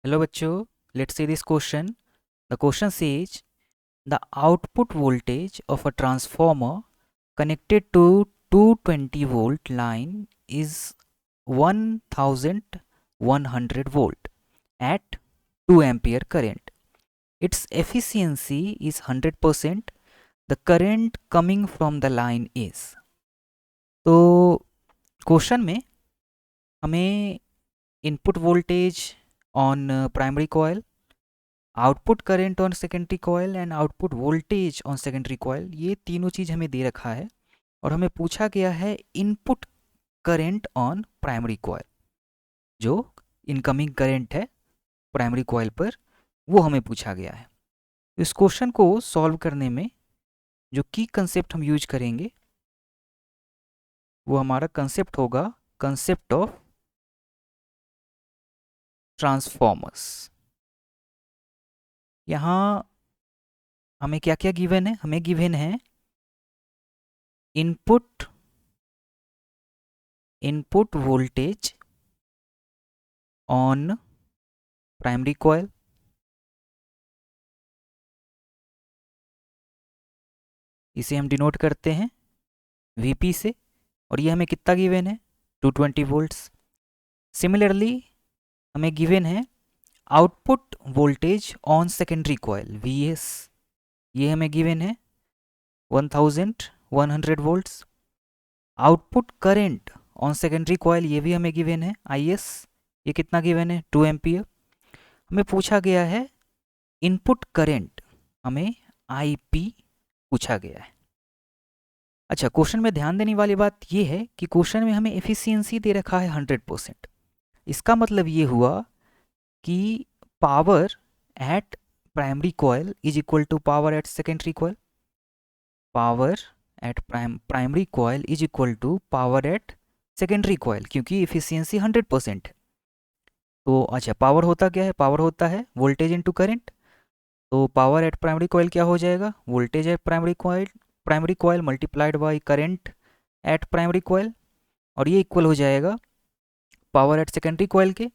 Hello bachcho, let's see this question. The question says the output voltage of a transformer connected to 220 volt line is 1100 volt at 2 ampere current. Its efficiency is 100%. The current coming from the line is. तो question में हमें input voltage on primary coil, output current on secondary coil and output voltage on secondary coil, ये तीनों चीज़ हमें दे रखा है और हमें पूछा गया है input current on primary coil, जो इनकमिंग करंट है प्राइमरी कॉयल पर, वो हमें पूछा गया है। इस क्वेश्चन को सॉल्व करने में जो की कंसेप्ट हम यूज करेंगे वो हमारा कंसेप्ट होगा कंसेप्ट ऑफ ट्रांसफॉर्मर्स। यहाँ हमें क्या क्या गिवन है? हमें गिवन है input voltage on primary coil, इसे हम डिनोट करते हैं Vp से, और ये हमें कितना गिवन है? 220 वोल्ट्स। सिमिलरली हमें गिवन है output voltage on secondary coil Vs, ये हमें गिवन है 1100 volts. Output current on secondary coil, ये भी हमें गिवन है Is, ये कितना गिवन है? 2 एम्पियर। हमें पूछा गया है इनपुट करंट, हमें Ip पूछा गया है। अच्छा, क्वेश्चन में ध्यान देने वाली बात ये है कि क्वेश्चन में हमें एफिशिएंसी दे रखा है 100%। इसका मतलब ये हुआ कि power at primary coil is equal to power at secondary coil, power at primary coil is equal to power at secondary coil, क्योंकि एफिशिएंसी 100% है। तो अच्छा, पावर होता क्या है? पावर होता है वोल्टेज इनटू करंट। तो पावर एट प्राइमरी कॉयल क्या हो जाएगा? Voltage at primary coil multiplied by current at primary coil, और ये इक्वल हो जाएगा पावर एट सेकेंडरी कॉयल के,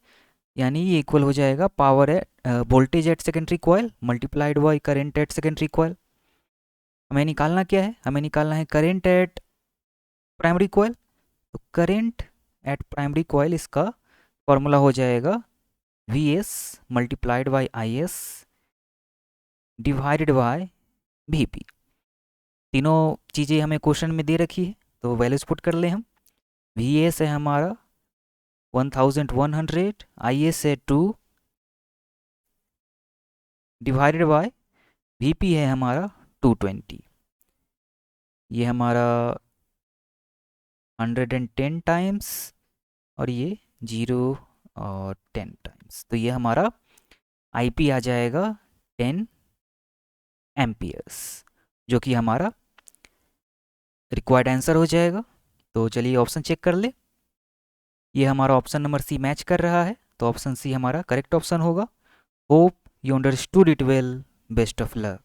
यानी ये इक्वल हो जाएगा power at voltage at secondary coil multiplied by current at secondary coil. हमें निकालना क्या है? हमें निकालना है करंट एट प्राइमरी कॉयल। तो करंट एट प्राइमरी कॉयल, इसका फॉर्मूला हो जाएगा Vs multiplied by Is divided by Vp। तीनों चीज़ें हमें क्वेश्चन में दे रखी है, तो वैल्यूज पुट कर लें हम। Vs है हमारा 1100, Is है 2 डिवाइडेड बाय Vp है हमारा 220। ये हमारा 110 टाइम्स और ये 0 और 10 टाइम्स, तो ये हमारा Ip आ जाएगा 10 एम्पियर्स, जो कि हमारा रिक्वायर्ड आंसर हो जाएगा। तो चलिए ऑप्शन चेक कर ले। ये हमारा ऑप्शन नंबर सी मैच कर रहा है, तो ऑप्शन सी हमारा करेक्ट ऑप्शन होगा। Hope you understood it well. Best of luck.